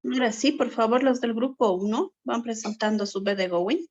Ahora sí, por favor, los del grupo 1 van presentando su B de Going.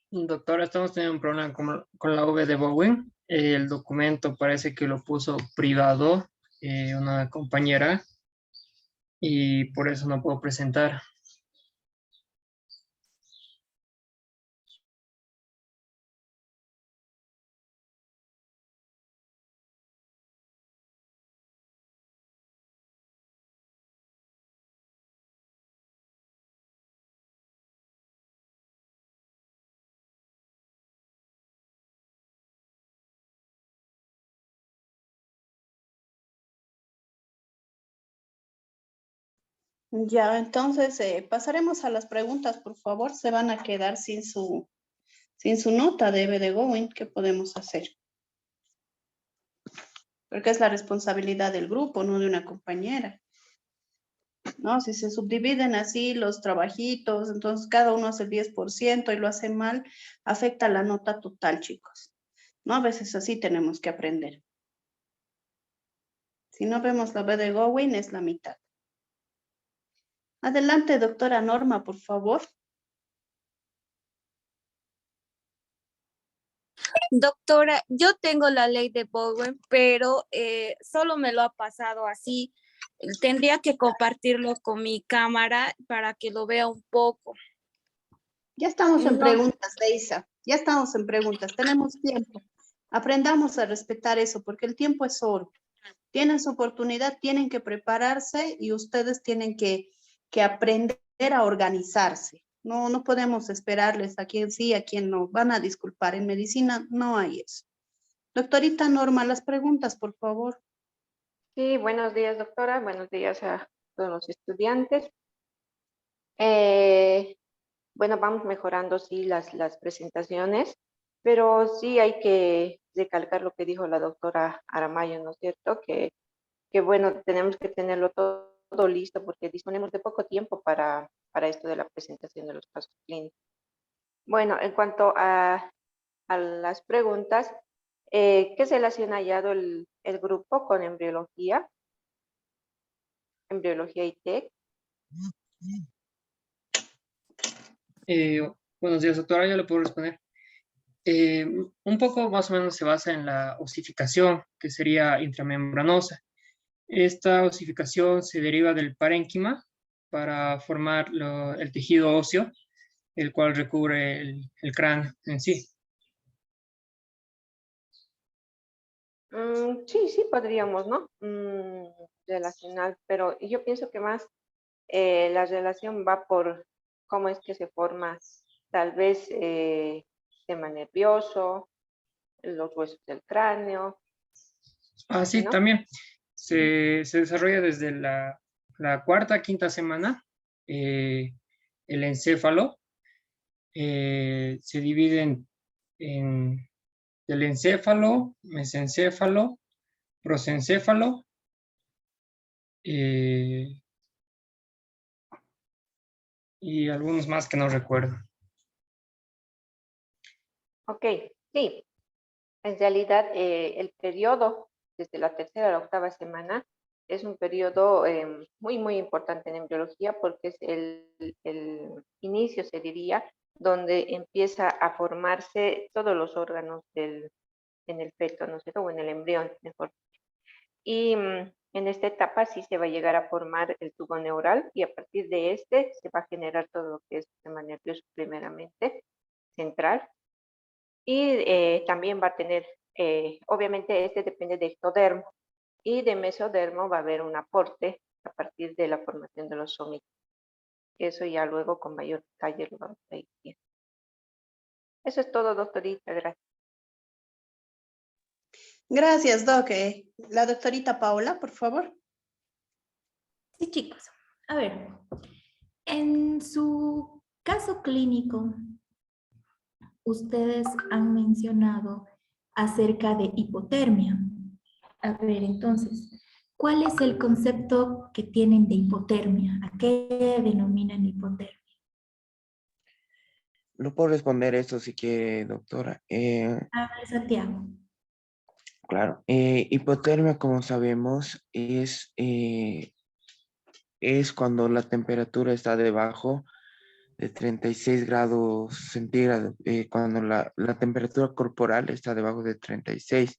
Doctora, estamos teniendo un problema con la V de Bowen. El documento parece que lo puso privado una compañera y por eso no puedo presentar. Ya, entonces pasaremos a las preguntas, por favor. Se van a quedar sin su nota de B de Going. ¿Qué podemos hacer? Porque es la responsabilidad del grupo, no de una compañera. ¿No? Si se subdividen así los trabajitos, entonces cada uno hace el 10% y lo hace mal, afecta la nota total, chicos. ¿No? A veces así tenemos que aprender. Si no vemos la B de Going, es la mitad. Adelante, doctora Norma, por favor. Doctora, yo tengo la ley de Bowen, pero solo me lo ha pasado así. Tendría que compartirlo con mi cámara para que lo vea un poco. Ya estamos en No. preguntas, Deisa. Ya estamos en preguntas. Tenemos tiempo. Aprendamos a respetar eso, porque el tiempo es oro. Tienen su oportunidad, tienen que prepararse y ustedes tienen que aprender a organizarse. No, no podemos esperarles a quien sí, a quien no. Van a disculpar. En medicina no hay eso. Doctorita Norma, las preguntas, por favor. Sí, buenos días, doctora. Buenos días a todos los estudiantes. Eh, bueno, vamos mejorando, sí, las presentaciones, pero sí hay que recalcar lo que dijo la doctora Aramayo, ¿no es cierto? Que bueno, tenemos que tenerlo todo listo porque disponemos de poco tiempo para esto de la presentación de los casos clínicos. Bueno, en cuanto a las preguntas, ¿qué relación ha hallado el grupo con embriología y TEC? Buenos días, doctora, yo le puedo responder. Un poco más o menos se basa en la osificación, que sería intramembranosa. Esta osificación se deriva del parénquima para formar el tejido óseo, el cual recubre el cráneo en sí. Sí, sí, podríamos, ¿no? Relacionar, pero yo pienso que más la relación va por cómo es que se forma tal vez sistema nervioso, los huesos del cráneo, Sí, ¿no? también se desarrolla desde la cuarta, quinta semana. El encéfalo se divide en el encéfalo, mesencéfalo, prosencéfalo, y algunos más que no recuerdo. Ok, sí. En realidad, el periodo desde la tercera a la octava semana es un periodo muy, muy importante en embriología porque es el inicio, se diría, donde empieza a formarse todos los órganos en el feto, ¿no es cierto? O en el embrión, mejor. Y En esta etapa sí se va a llegar a formar el tubo neural y a partir de este se va a generar todo lo que es el sistema nervioso primeramente central. Y también va a tener, obviamente este depende de ectodermo y de mesodermo va a haber un aporte a partir de la formación de los somitos. Eso ya luego con mayor detalle lo vamos a ir viendo. Eso es todo, doctorita, gracias. Gracias, Doc. La doctorita Paola, por favor. Sí, chicos. A ver, en su caso clínico, ustedes han mencionado acerca de hipotermia. A ver, entonces, ¿cuál es el concepto que tienen de hipotermia? ¿A qué denominan hipotermia? No puedo responder eso si quiere, doctora. Hable, Santiago. Claro. Hipotermia, como sabemos, es cuando la temperatura está debajo de 36 grados centígrados, cuando la temperatura corporal está debajo de 36.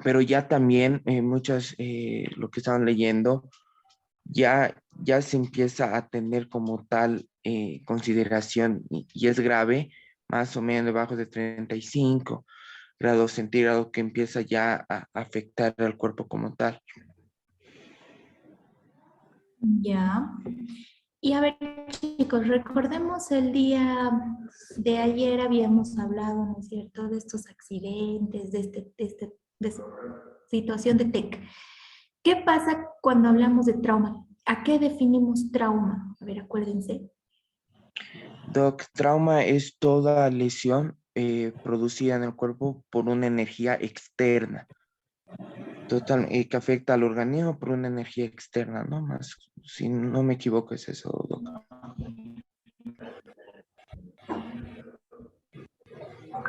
Pero ya también muchas, lo que estaban leyendo, ya se empieza a tener como tal consideración y es grave, más o menos debajo de 35 grados centígrados, que empieza ya a afectar al cuerpo como tal. Ya. Y a ver, chicos, recordemos el día de ayer habíamos hablado, ¿no es cierto?, de estos accidentes, de esta situación de TEC. ¿Qué pasa cuando hablamos de trauma? ¿A qué definimos trauma? A ver, acuérdense. Doc, trauma es toda lesión producida en el cuerpo por una energía externa. Total, que afecta al organismo por una energía externa, ¿no? Más, si no me equivoco, es eso, Doc.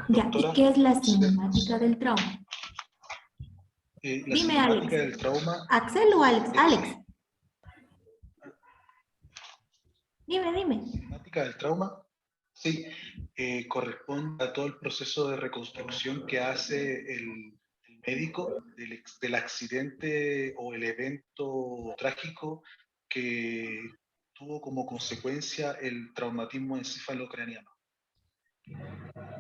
Ya, Doctora, ¿y qué es la cinemática del trauma? La Dime, cinemática Alex. del trauma. ¿Axel o Alex? es- Alex. Dime. La cinemática del trauma, sí, corresponde a todo el proceso de reconstrucción que hace el médico del accidente o el evento trágico que tuvo como consecuencia el traumatismo encefalocraniano.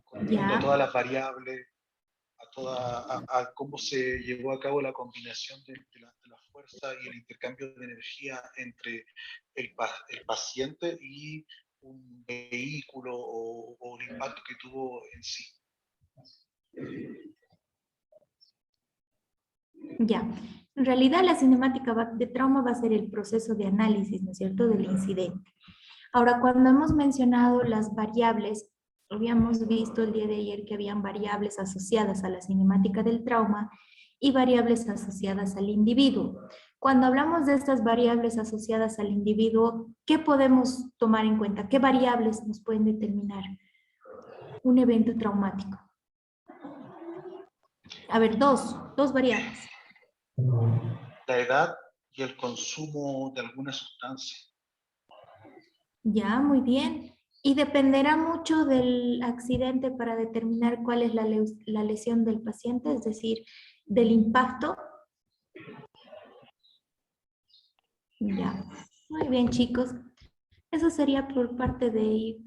Corresponde a Ya. todas las variables, a cómo se llevó a cabo la combinación de la fuerza y el intercambio de energía entre el paciente y un vehículo o el impacto que tuvo en sí. Ya. En realidad la cinemática de trauma va a ser el proceso de análisis, ¿no es cierto?, del incidente. Ahora, cuando hemos mencionado las variables, habíamos visto el día de ayer que habían variables asociadas a la cinemática del trauma y variables asociadas al individuo. Cuando hablamos de estas variables asociadas al individuo, ¿qué podemos tomar en cuenta? ¿Qué variables nos pueden determinar un evento traumático? A ver, dos variables. La edad y el consumo de alguna sustancia. Ya, muy bien. Y dependerá mucho del accidente para determinar cuál es la lesión del paciente, es decir, del impacto. Ya, muy bien, chicos. Eso sería por parte de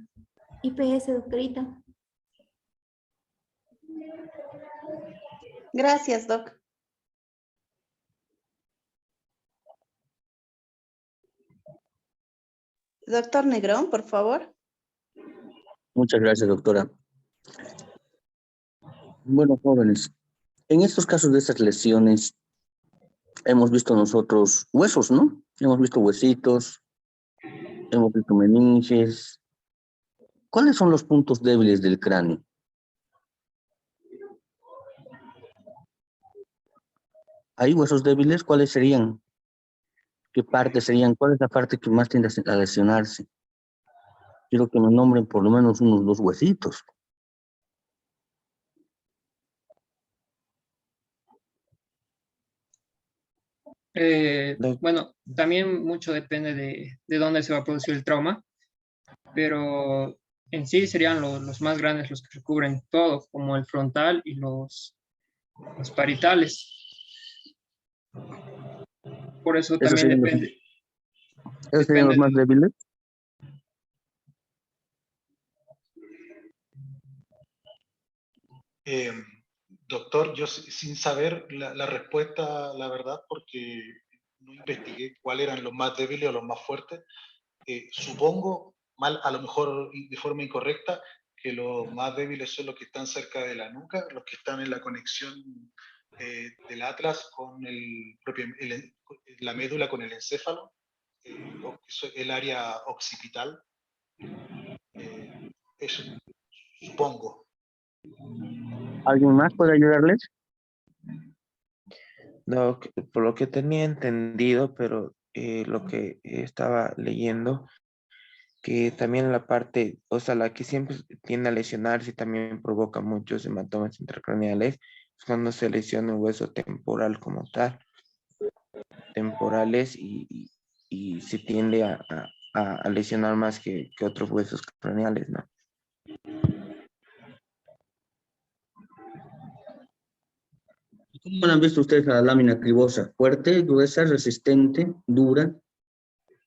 IPS, doctorita. Gracias, Doc. Doctor Negrón, por favor. Muchas gracias, doctora. Bueno, jóvenes, en estos casos de estas lesiones, hemos visto nosotros huesos, ¿no? Hemos visto huesitos, hemos visto meninges. ¿Cuáles son los puntos débiles del cráneo? ¿Hay huesos débiles? ¿Cuáles serían? ¿Qué partes serían? ¿Cuál es la parte que más tiende a lesionarse? Quiero que me nombren por lo menos unos 2 huesitos. Bueno, también mucho depende de dónde se va a producir el trauma, pero en sí serían los más grandes los que recubren todo, como el frontal y los parietales. Por eso ¿Esos también serían los, depende. esos serían los más débiles? Doctor, yo sin saber la respuesta, la verdad, porque no investigué cuáles eran los más débiles o los más fuertes, supongo, mal, a lo mejor de forma incorrecta, que los más débiles son los que están cerca de la nuca, los que están en la conexión del atlas con la médula con el encéfalo, el área occipital. Eso, supongo. ¿Alguien más puede ayudarles? No, por lo que tenía entendido, pero lo que estaba leyendo, que también la parte, o sea, la que siempre tiende a lesionarse y también provoca muchos hematomas intracraneales, es cuando se lesiona el hueso temporal como tal, temporales y se tiende a lesionar más que otros huesos craneales, ¿no? ¿Cómo la han visto ustedes a la lámina cribosa? ¿Fuerte, gruesa, resistente, dura?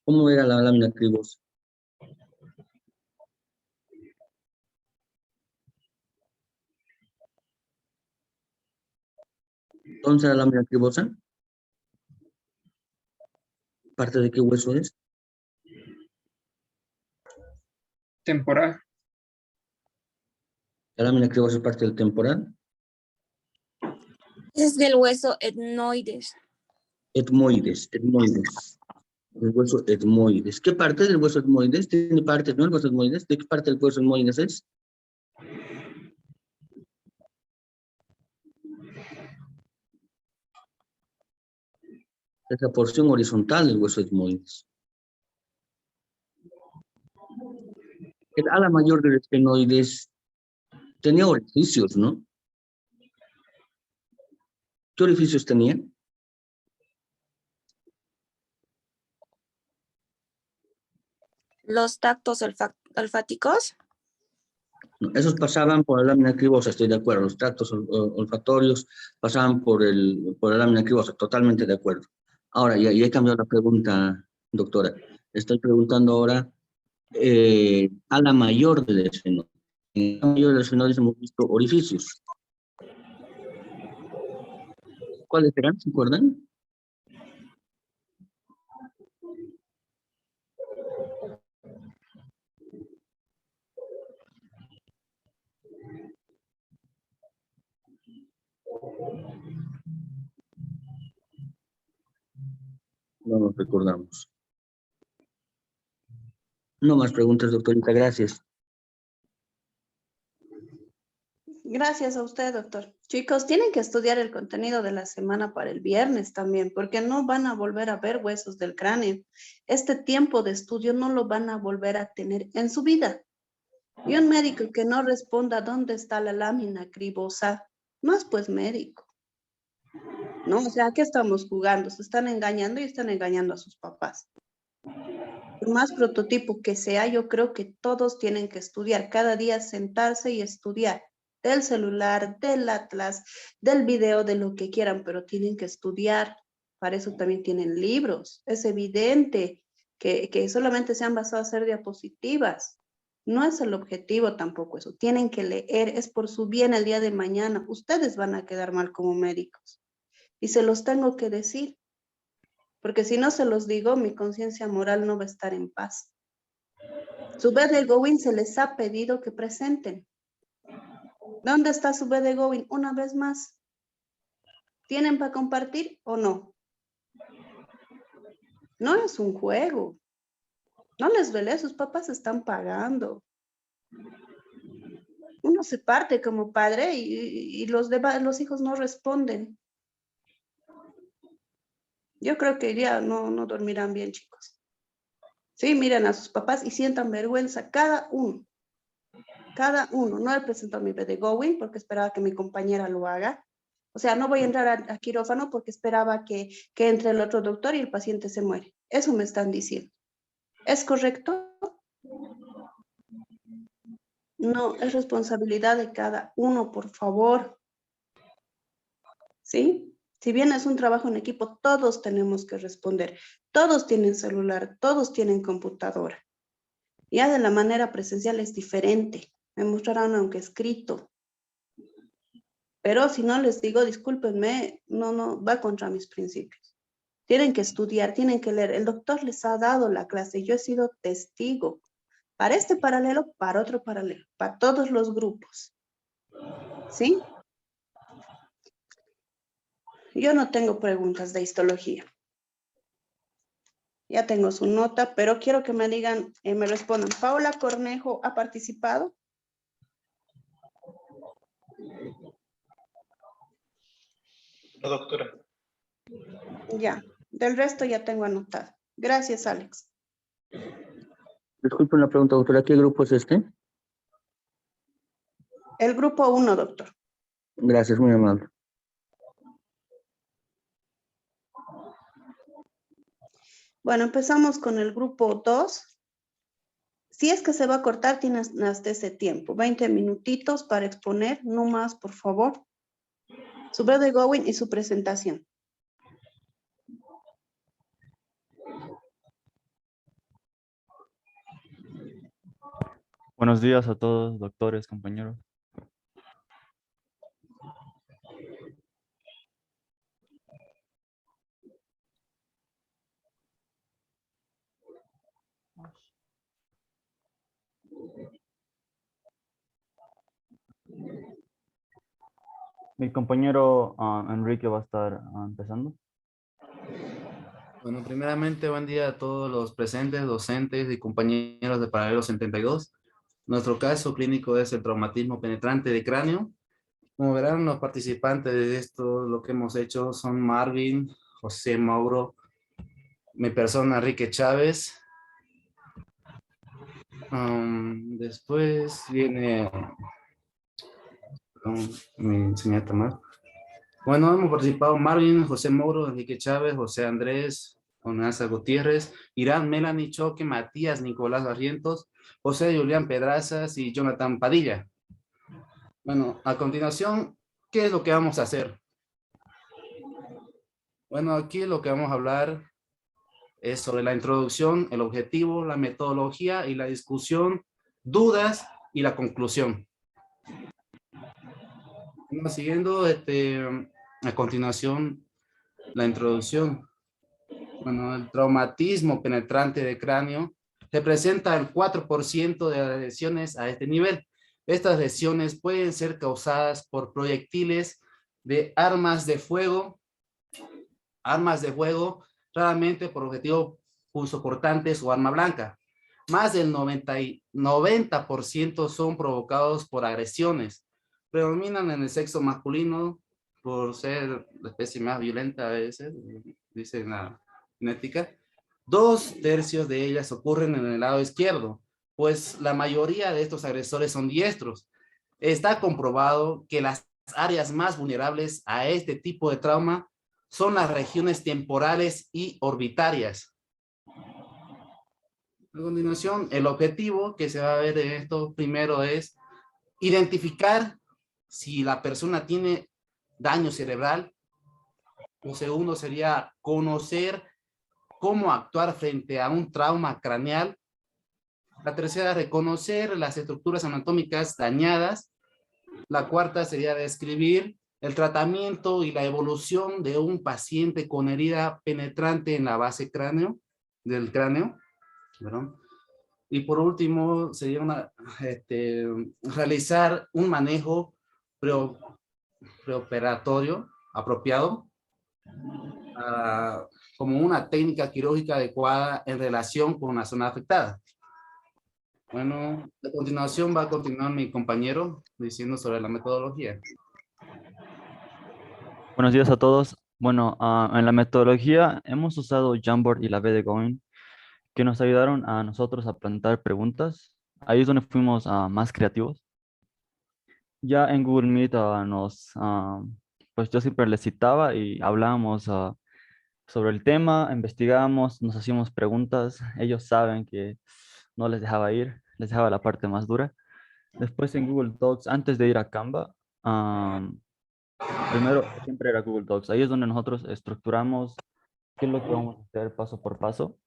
¿Cómo era la lámina cribosa? Entonces, la lámina cribosa, ¿parte de qué hueso es? Temporal. La lámina cribosa es parte del temporal. Es del hueso etmoides. Etmoides. El hueso etmoides. ¿Qué parte del hueso etmoides? Tiene partes, ¿no? El hueso etmoides. ¿De qué parte del hueso etmoides es? Es la porción horizontal del hueso etmoides. El ala mayor del esfenoides tenía orificios, ¿no? ¿Qué orificios tenía? Los tactos olfáticos. No, esos pasaban por la lámina cribosa, estoy de acuerdo. Los tractos olfatorios pasaban por la lámina cribosa, totalmente de acuerdo. Ahora, ya he cambiado la pregunta, doctora. Estoy preguntando ahora a la mayor del esfenoide. En la mayor del esfenoide hemos visto orificios. ¿Cuáles eran? ¿Se acuerdan? No nos recordamos. No más preguntas, doctorita. Gracias. Gracias a usted, doctor. Chicos, tienen que estudiar el contenido de la semana para el viernes también, porque no van a volver a ver huesos del cráneo. Este tiempo de estudio no lo van a volver a tener en su vida. Y un médico que no responda dónde está la lámina cribosa, no es pues médico. No, o sea, ¿a qué estamos jugando? Se están engañando y están engañando a sus papás. Por más prototipo que sea, yo creo que todos tienen que estudiar, cada día sentarse y estudiar. Del celular, del atlas, del video, de lo que quieran, pero tienen que estudiar. Para eso también tienen libros. Es evidente que solamente se han basado a hacer diapositivas. No es el objetivo tampoco eso. Tienen que leer, es por su bien el día de mañana. Ustedes van a quedar mal como médicos. Y se los tengo que decir, porque si no se los digo, mi conciencia moral no va a estar en paz. Su BD-Going se les ha pedido que presenten. ¿Dónde está su BD-Going? Una vez más. ¿Tienen para compartir o no? No es un juego. No les duele, sus papás están pagando. Uno se parte como padre y los hijos no responden. Yo creo que ya no dormirán bien, chicos. Sí, miren a sus papás y sientan vergüenza cada uno. Cada uno. No he presentado mi BD-Going porque esperaba que mi compañera lo haga. O sea, no voy a entrar a quirófano porque esperaba que entre el otro doctor y el paciente se muere. Eso me están diciendo. ¿Es correcto? No, es responsabilidad de cada uno, por favor. ¿Sí? Si bien es un trabajo en equipo, todos tenemos que responder. Todos tienen celular, todos tienen computadora. Ya de la manera presencial es diferente. Me mostrarán aunque escrito. Pero si no les digo, discúlpenme, no, va contra mis principios. Tienen que estudiar, tienen que leer. El doctor les ha dado la clase, yo he sido testigo. Para este paralelo, para otro paralelo, para todos los grupos. ¿Sí? Yo no tengo preguntas de histología. Ya tengo su nota, pero quiero que me digan, me respondan. ¿Paola Cornejo ha participado? No, doctora. Ya, del resto ya tengo anotado. Gracias, Alex. Disculpen la pregunta, doctora, ¿qué grupo es este? El grupo 1, doctor. Gracias, muy amable. Bueno, empezamos con el grupo 2. Si es que se va a cortar, tienes hasta ese tiempo. 20 minutitos para exponer, no más, por favor. Su breve going y su presentación. Buenos días a todos, doctores, compañeros. Mi compañero Enrique va a estar empezando. Bueno, primeramente, buen día a todos los presentes, docentes y compañeros de Paralelo 72. Nuestro caso clínico es el traumatismo penetrante de cráneo. Como verán, los participantes de esto, lo que hemos hecho son Marvin, José Mauro, mi persona Enrique Chávez. Después viene mi señora Tamar. Bueno, hemos participado Marvin, José Mauro, Enrique Chávez, José Andrés, Onasa Gutiérrez, Irán, Melanie Choque, Matías, Nicolás Barrientos, José Julián Pedrazas y Jonathan Padilla. Bueno, a continuación, ¿qué es lo que vamos a hacer? Bueno, aquí lo que vamos a hablar es sobre la introducción, el objetivo, la metodología y la discusión, dudas y la conclusión. Bueno, siguiendo a continuación la introducción. Bueno, el traumatismo penetrante de cráneo representa el 4% de las lesiones a este nivel. Estas lesiones pueden ser causadas por proyectiles de armas de fuego, raramente por objetivo punzocortantes o arma blanca. Más del 90% son provocados por agresiones. Predominan en el sexo masculino por ser la especie más violenta a veces, dicen la genética. 2/3 de ellas ocurren en el lado izquierdo, pues la mayoría de estos agresores son diestros. Está comprobado que las áreas más vulnerables a este tipo de trauma son las regiones temporales y orbitarias. A continuación, el objetivo que se va a ver en esto primero es identificar si la persona tiene daño cerebral. Lo segundo sería conocer cómo actuar frente a un trauma craneal. La tercera, reconocer las estructuras anatómicas dañadas. La cuarta sería describir el tratamiento y la evolución de un paciente con herida penetrante en la base del cráneo. ¿Perdón? Y por último, sería realizar un manejo preoperatorio apropiado como una técnica quirúrgica adecuada en relación con la zona afectada. Bueno, a continuación va a continuar mi compañero diciendo sobre la metodología. Buenos días a todos. Bueno, en la metodología hemos usado Jamboard y la B de Going, que nos ayudaron a nosotros a plantear preguntas. Ahí es donde fuimos más creativos. Ya en Google Meet pues yo siempre les citaba y hablábamos sobre el tema, investigábamos, nos hacíamos preguntas. Ellos saben que no les dejaba ir, les dejaba la parte más dura. Después en Google Docs, antes de ir a Canva, Primero, siempre era Google Docs. Ahí es donde nosotros estructuramos qué es lo que vamos a hacer paso por paso.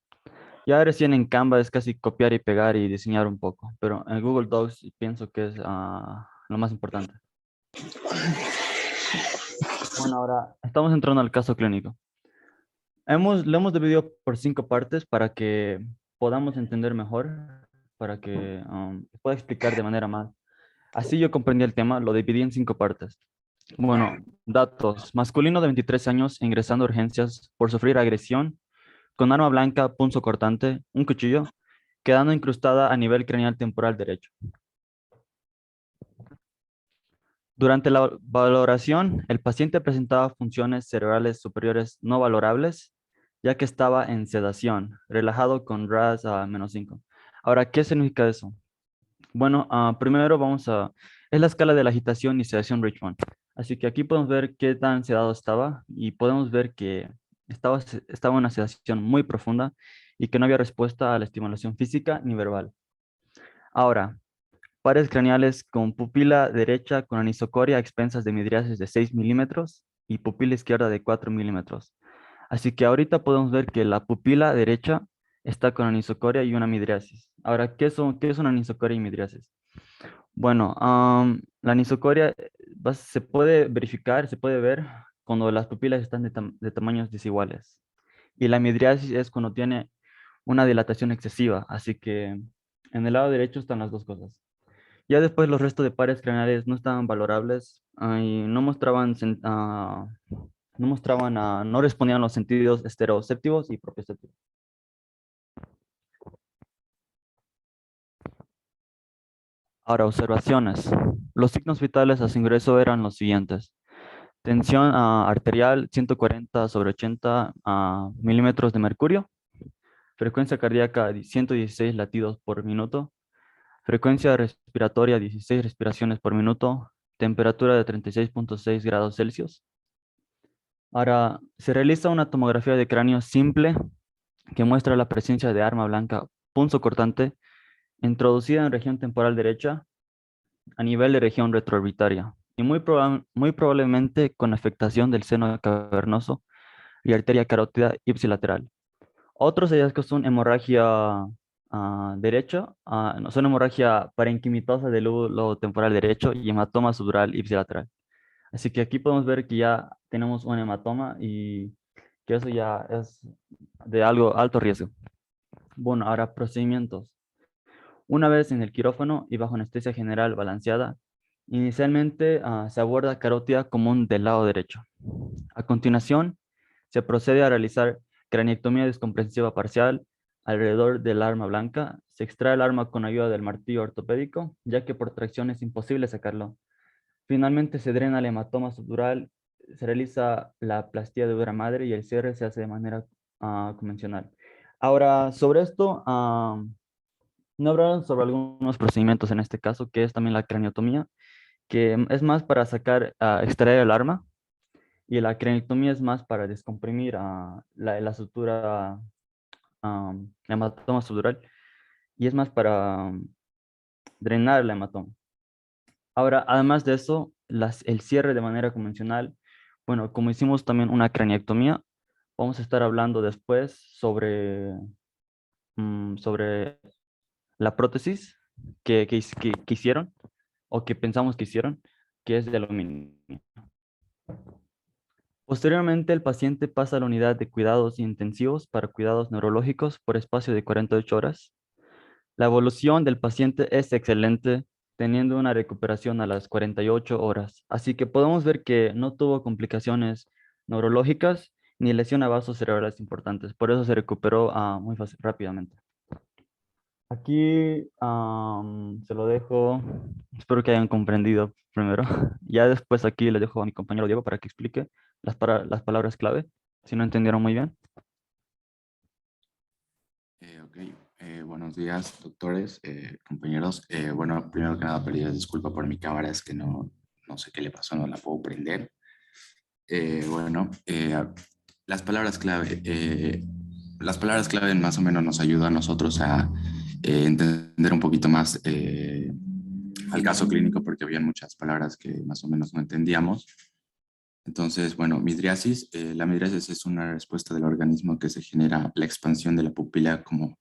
Ya recién en Canva es casi copiar y pegar y diseñar un poco, pero en Google Docs pienso que es lo más importante. Bueno, ahora estamos entrando al caso clínico. Lo hemos dividido por 5 partes para que podamos entender mejor, para que pueda explicar de manera más. Así yo comprendí el tema, lo dividí en 5 partes. Bueno, datos. Masculino de 23 años ingresando a urgencias por sufrir agresión con arma blanca, punzocortante, un cuchillo, quedando incrustada a nivel craneal temporal derecho. Durante la valoración, el paciente presentaba funciones cerebrales superiores no valorables, ya que estaba en sedación, relajado con RASS a -5. Ahora, ¿qué significa eso? Bueno, primero es la escala de la agitación y sedación Richmond. Así que aquí podemos ver qué tan sedado estaba y podemos ver que estaba en una sedación muy profunda y que no había respuesta a la estimulación física ni verbal. Ahora, pares craneales con pupila derecha con anisocoria a expensas de midriasis de 6 milímetros y pupila izquierda de 4 milímetros. Así que ahorita podemos ver que la pupila derecha está con anisocoria y una midriasis. Ahora, ¿qué es una anisocoria y midriasis? Bueno, la anisocoria se puede verificar, se puede ver cuando las pupilas están de tamaños desiguales. Y la midriasis es cuando tiene una dilatación excesiva. Así que en el lado derecho están las dos cosas. Ya después los restos de pares craneales no estaban valorables y no respondían a los sentidos estereoceptivos y propioceptivos. Ahora, observaciones. Los signos vitales a su ingreso eran los siguientes. Tensión arterial 140/80 milímetros de mercurio. Frecuencia cardíaca 116 latidos por minuto. Frecuencia respiratoria 16 respiraciones por minuto. Temperatura de 36.6 grados Celsius. Ahora, se realiza una tomografía de cráneo simple que muestra la presencia de arma blanca punzocortante introducida en región temporal derecha a nivel de región retroorbitaria y muy probablemente con afectación del seno cavernoso y arteria carótida ipsilateral. Otros hallazgos son hemorragia derecha, son hemorragia parenquimitosa del lobo temporal derecho y hematoma subdural ipsilateral. Así que aquí podemos ver que ya tenemos un hematoma y que eso ya es de alto riesgo. Bueno, ahora procedimientos. Una vez en el quirófano y bajo anestesia general balanceada, inicialmente se aborda carótida común del lado derecho. A continuación, se procede a realizar craniectomía descomprensiva parcial alrededor del arma blanca. Se extrae el arma con ayuda del martillo ortopédico, ya que por tracción es imposible sacarlo. Finalmente se drena el hematoma subdural, se realiza la plastía de dura madre y el cierre se hace de manera convencional. Ahora, sobre esto, no hablaron sobre algunos procedimientos en este caso, que es también la craniotomía, que es más para extraer el arma, y la craniotomía es más para descomprimir la sutura hematoma subdural, y es más para drenar el hematoma. Ahora, además de eso, el cierre de manera convencional, bueno, como hicimos también una craniectomía, vamos a estar hablando después sobre la prótesis que hicieron o que pensamos que hicieron, que es de aluminio. Posteriormente, el paciente pasa a la unidad de cuidados intensivos para cuidados neurológicos por espacio de 48 horas. La evolución del paciente es excelente, teniendo una recuperación a las 48 horas. Así que podemos ver que no tuvo complicaciones neurológicas ni lesión a vasos cerebrales importantes. Por eso se recuperó muy fácil, rápidamente. Aquí se lo dejo. Espero que hayan comprendido primero. Ya después aquí le dejo a mi compañero Diego para que explique las palabras clave, si no entendieron muy bien. Buenos días, doctores, compañeros. Bueno, primero que nada, pedir disculpa por mi cámara, es que no sé qué le pasó, no la puedo prender. Las palabras clave. Las palabras clave más o menos nos ayudan a nosotros a entender un poquito más al caso clínico, porque había muchas palabras que más o menos no entendíamos. Entonces, bueno, midriasis. La midriasis es una respuesta del organismo que se genera la expansión de la pupila como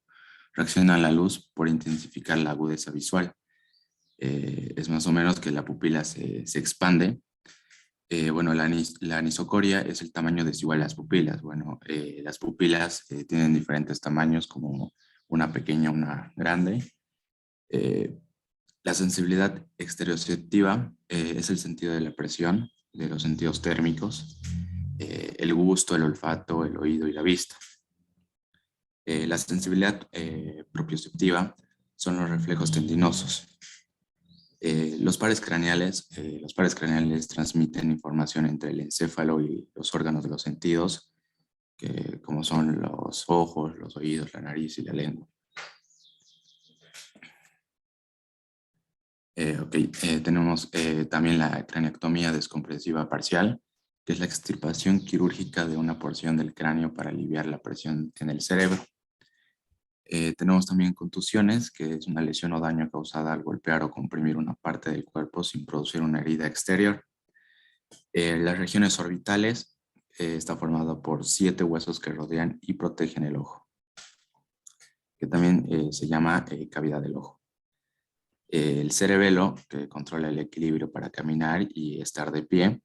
reacciona a la luz por intensificar la agudeza visual. Es más o menos que la pupila se expande. Bueno, la anisocoria es el tamaño desigual de las pupilas. Bueno, las pupilas tienen diferentes tamaños, como una pequeña, una grande. La sensibilidad exterioceptiva es el sentido de la presión, de los sentidos térmicos, el gusto, el olfato, el oído y la vista. La sensibilidad propioceptiva son los reflejos tendinosos. Los pares craneales transmiten información entre el encéfalo y los órganos de los sentidos, como son los ojos, los oídos, la nariz y la lengua. Tenemos también la craneectomía descompresiva parcial, que es la extirpación quirúrgica de una porción del cráneo para aliviar la presión en el cerebro. Tenemos también contusiones, que es una lesión o daño causada al golpear o comprimir una parte del cuerpo sin producir una herida exterior. Las regiones orbitales está formada por 7 huesos que rodean y protegen el ojo, que también se llama cavidad del ojo. El cerebelo, que controla el equilibrio para caminar y estar de pie,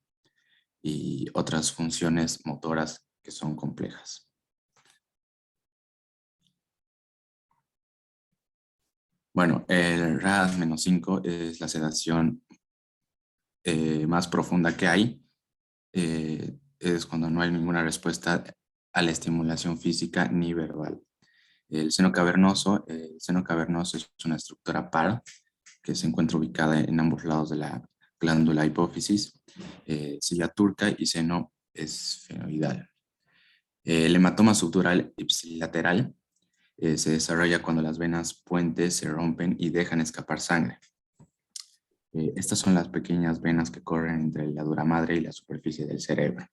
y otras funciones motoras que son complejas. Bueno, el RAD-5 es la sedación más profunda que hay. Es cuando no hay ninguna respuesta a la estimulación física ni verbal. El seno cavernoso es una estructura par que se encuentra ubicada en ambos lados de la glándula hipófisis. Silla turca y seno esfenoidal. El hematoma subdural ipsilateral se desarrolla cuando las venas puentes se rompen y dejan escapar sangre. Estas son las pequeñas venas que corren entre la dura madre y la superficie del cerebro.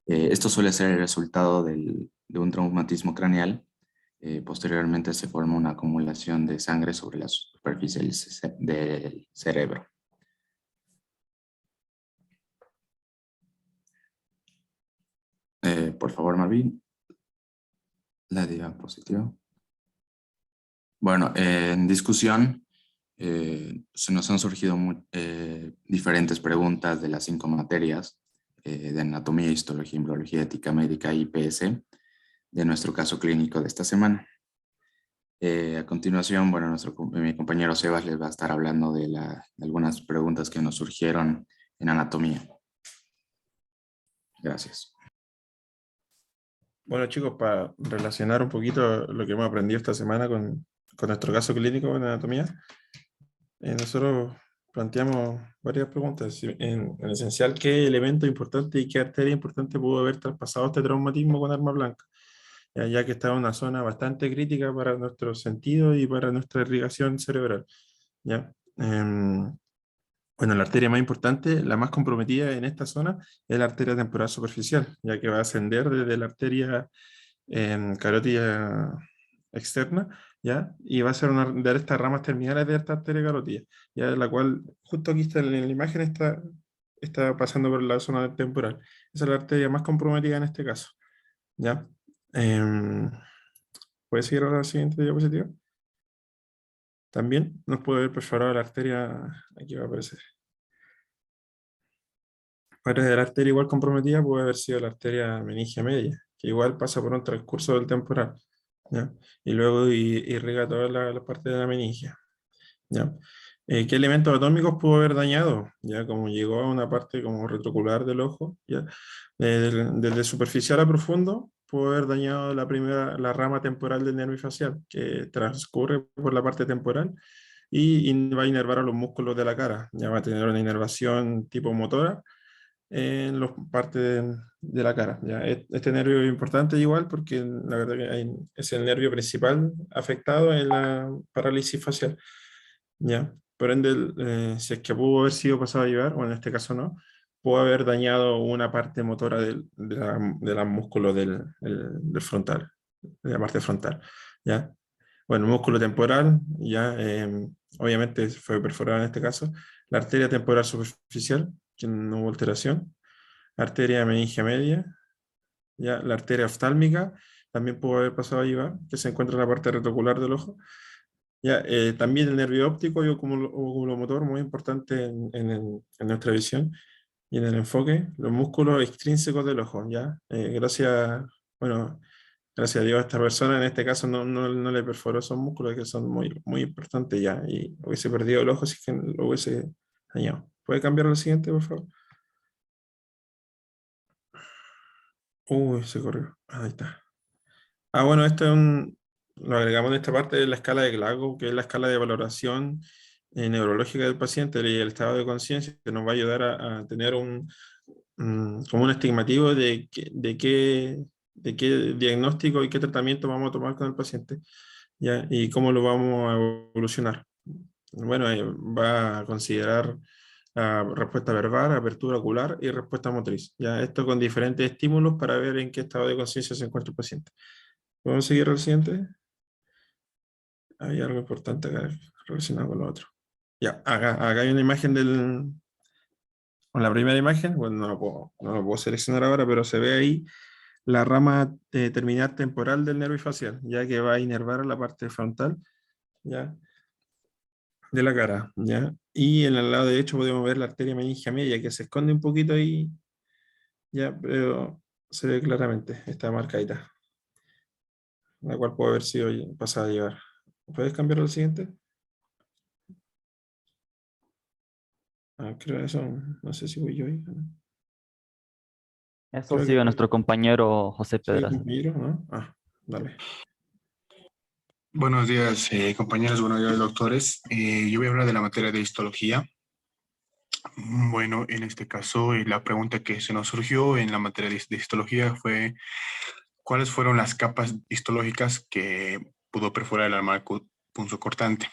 Esto suele ser el resultado de un traumatismo craneal. Posteriormente se forma una acumulación de sangre sobre la superficie del cerebro. Por favor, Marvin. La diapositiva. Bueno, en discusión se nos han surgido diferentes preguntas de las 5 materias de anatomía, histología, embriología, ética médica y IPS de nuestro caso clínico de esta semana. A continuación, bueno, mi compañero Sebas les va a estar hablando de algunas preguntas que nos surgieron en anatomía. Gracias. Bueno, chicos, para relacionar un poquito lo que hemos aprendido esta semana con nuestro caso clínico en anatomía, nosotros planteamos varias preguntas. En esencial, ¿qué elemento importante y qué arteria importante pudo haber traspasado este traumatismo con arma blanca? Ya que estaba en una zona bastante crítica para nuestro sentido y para nuestra irrigación cerebral. ¿Ya? Bueno, la arteria más importante, la más comprometida en esta zona, es la arteria temporal superficial, ya que va a ascender desde la arteria carótida externa, ¿ya? Y va a ser una de estas ramas terminales de esta arteria carótida, ya la cual, justo aquí está en la imagen, está pasando por la zona temporal. Esa es la arteria más comprometida en este caso, ¿ya? ¿Puede seguir ahora la siguiente diapositiva? También nos puede haber perforado la arteria, aquí va a aparecer. Parte de la arteria igual comprometida puede haber sido la arteria meningia media, que igual pasa por un transcurso del temporal, ¿ya? Y luego irriga toda la parte de la meningia, ¿ya? ¿Qué elementos atómicos pudo haber dañado? Ya como llegó a una parte como retrocular del ojo, ¿ya? Desde superficial a profundo, pudo haber dañado la rama temporal del nervio facial, que transcurre por la parte temporal y va a inervar a los músculos de la cara. Ya va a tener una inervación tipo motora en las partes de la cara. ¿Ya? Este nervio es importante igual porque la verdad que es el nervio principal afectado en la parálisis facial. ¿Ya? Por ende, si es que pudo haber sido pasado a llevar, o en este caso no, pudo haber dañado una parte motora de la músculo del frontal, de la parte frontal. ¿Ya? Bueno, músculo temporal, ya obviamente fue perforado en este caso, la arteria temporal superficial, que no hubo alteración, arteria meningia media, ya, la arteria oftálmica, también pudo haber pasado ahí, ¿va? Que se encuentra en la parte retrocular del ojo. Ya, también el nervio óptico y oculomotor, muy importante en nuestra visión y en el enfoque. Los músculos extrínsecos del ojo, ¿ya? Bueno, gracias a Dios a esta persona en este caso no le perforó esos músculos que son muy importantes ya, y hubiese perdido el ojo si es que lo hubiese dañado. ¿Puede cambiar al siguiente, por favor? Uy, se corrió. Ahí está. Bueno, lo agregamos en esta parte de la escala de Glasgow, que es la escala de valoración neurológica del paciente y el estado de conciencia, que nos va a ayudar a tener como un estimativo de qué diagnóstico y qué tratamiento vamos a tomar con el paciente, ¿ya? Y cómo lo vamos a evolucionar. Bueno, va a considerar la respuesta verbal, apertura ocular y respuesta motriz. Ya, esto con diferentes estímulos para ver en qué estado de conciencia se encuentra el paciente. ¿Podemos seguir al siguiente? Hay algo importante acá relacionado con lo otro. Ya, acá hay una imagen con la primera imagen, bueno, no lo puedo seleccionar ahora, pero se ve ahí la rama terminal temporal del nervio facial, ya que va a inervar la parte frontal, ya, de la cara, ya. Y en el lado derecho podemos ver la arteria meningia media, que se esconde un poquito ahí, ya, pero se ve claramente, está marcadita, la cual puede haber sido pasada a llevar. ¿Puedes cambiar al siguiente? Creo eso, no sé si voy yo ahí. Eso Creo sigue que nuestro compañero José soy Pedraza. compañero, ¿no? Dale. Buenos días, compañeros, buenos días, doctores. Yo voy a hablar de la materia de histología. Bueno, en este caso, la pregunta que se nos surgió en la materia de histología fue ¿cuáles fueron las capas histológicas que pudo perforar el arma punzocortante?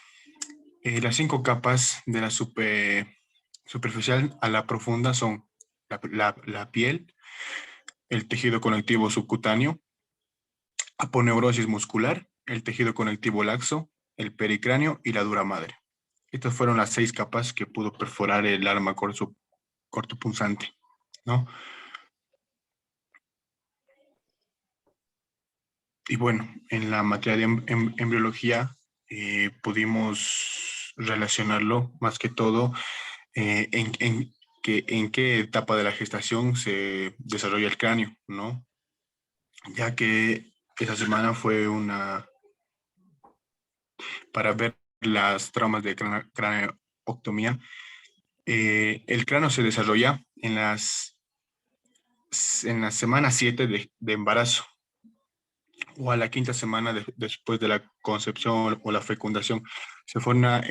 Las 5 capas de la superficial a la profunda son la piel, el tejido conectivo subcutáneo, aponeurosis muscular, el tejido conectivo laxo, el pericráneo y la dura madre. Estas fueron las 6 capas que pudo perforar el arma cortopunzante, ¿no? Y bueno, en la materia de embriología pudimos relacionarlo más que todo en qué etapa de la gestación se desarrolla el cráneo, ¿no? Ya que esa semana fue para ver las traumas de craneotomía. El cráneo se desarrolla en la semana 7 de embarazo o a la 5ª semana después de la concepción o la fecundación. Se forma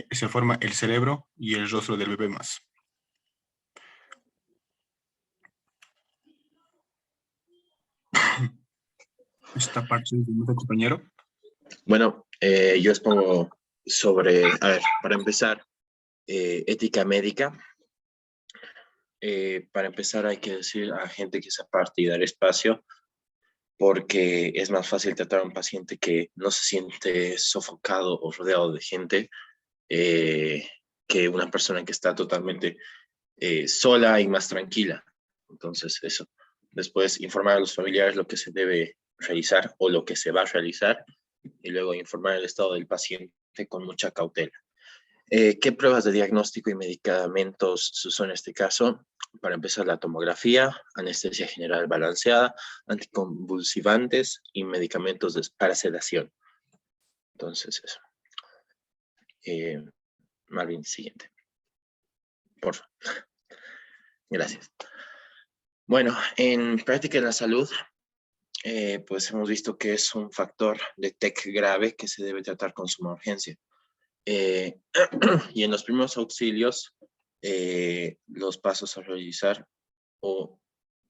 el cerebro y el rostro del bebé más. Esta parte es de nuestro compañero. Bueno, yo expongo sobre, para empezar, ética médica. Para empezar hay que decir a gente que se aparte y dar espacio, porque es más fácil tratar a un paciente que no se siente sofocado o rodeado de gente que una persona que está totalmente sola y más tranquila. Entonces, eso. Después, informar a los familiares lo que se debe realizar o lo que se va a realizar, y luego informar el estado del paciente con mucha cautela. ¿Qué pruebas de diagnóstico y medicamentos se usan en este caso? Para empezar, la tomografía, anestesia general balanceada, anticonvulsivantes y medicamentos para sedación. Entonces, eso. Marvin, siguiente. Por favor. Gracias. Bueno, en práctica de la salud, pues hemos visto que es un factor de TEC grave que se debe tratar con suma urgencia. Y en los primeros auxilios, los pasos a realizar o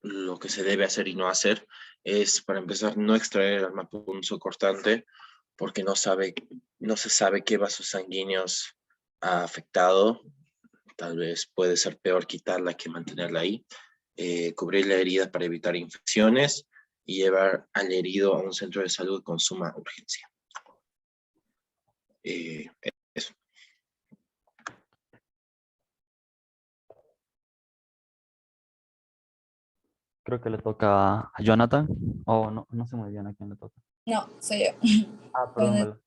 lo que se debe hacer y no hacer es, para empezar, no extraer el arma punzocortante porque no se sabe qué vasos sanguíneos ha afectado. Tal vez puede ser peor quitarla que mantenerla ahí. Cubrir la herida para evitar infecciones y llevar al herido a un centro de salud con suma urgencia. Eso. Creo que le toca a Jonathan. O no, no sé muy bien a quién le toca. No, soy yo. Ah, perdón, Bella.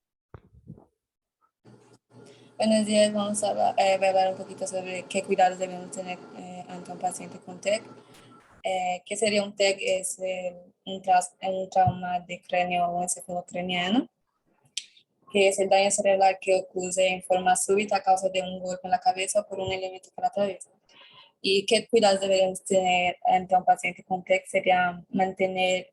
Buenos días, vamos a voy a hablar un poquito sobre qué cuidados debemos tener ante un paciente con TEC. ¿Qué sería un TEC? Es un trauma de cráneo o encefalocraniano, que es el daño cerebral que ocurre en forma súbita a causa de un golpe en la cabeza por un elemento que la atraviesa. ¿Y qué cuidados debemos tener ante un paciente con TEC? Sería mantener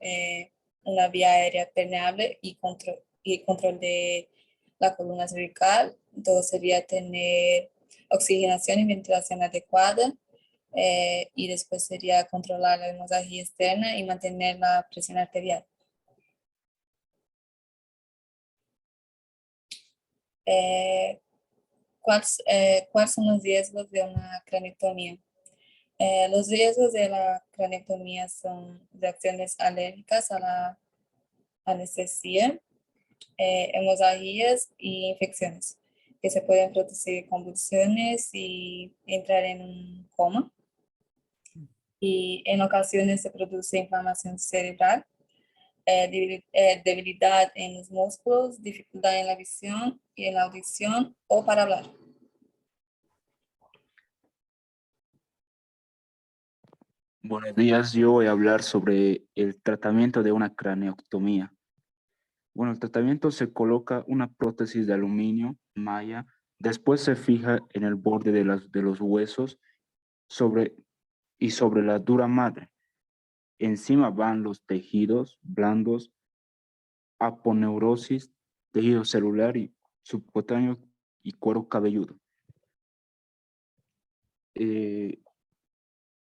una vía aérea permeable y control de la columna cervical. Entonces sería tener oxigenación y ventilación adecuada. Y después sería controlar la hemorragia externa y mantener la presión arterial. ¿Cuáles son los riesgos de una craneectomía? Los riesgos de la craneectomía son reacciones alérgicas a la anestesia, hemorragias y infecciones, que se pueden producir convulsiones y entrar en un coma. Y en ocasiones se produce inflamación cerebral, debilidad en los músculos, dificultad en la visión y en la audición o para hablar. Buenos días, yo voy a hablar sobre el tratamiento de una craneotomía. Bueno, el tratamiento se coloca una prótesis de aluminio, malla, después se fija en el borde de los huesos sobre la dura madre. Encima van los tejidos blandos, aponeurosis, tejido celular y subcutáneo y cuero cabelludo.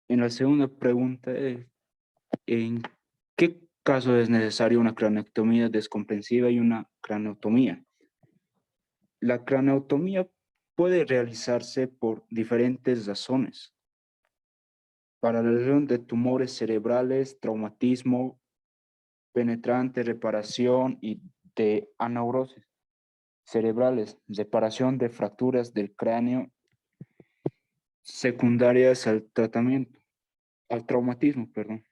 En la segunda pregunta, ¿en qué caso es necesaria una craneectomía descomprensiva y una craneotomía? La craneotomía puede realizarse por diferentes razones. Para la lesión de tumores cerebrales, traumatismo, penetrante, reparación y de aneurosis cerebrales, reparación de fracturas del cráneo secundarias al traumatismo, perdón.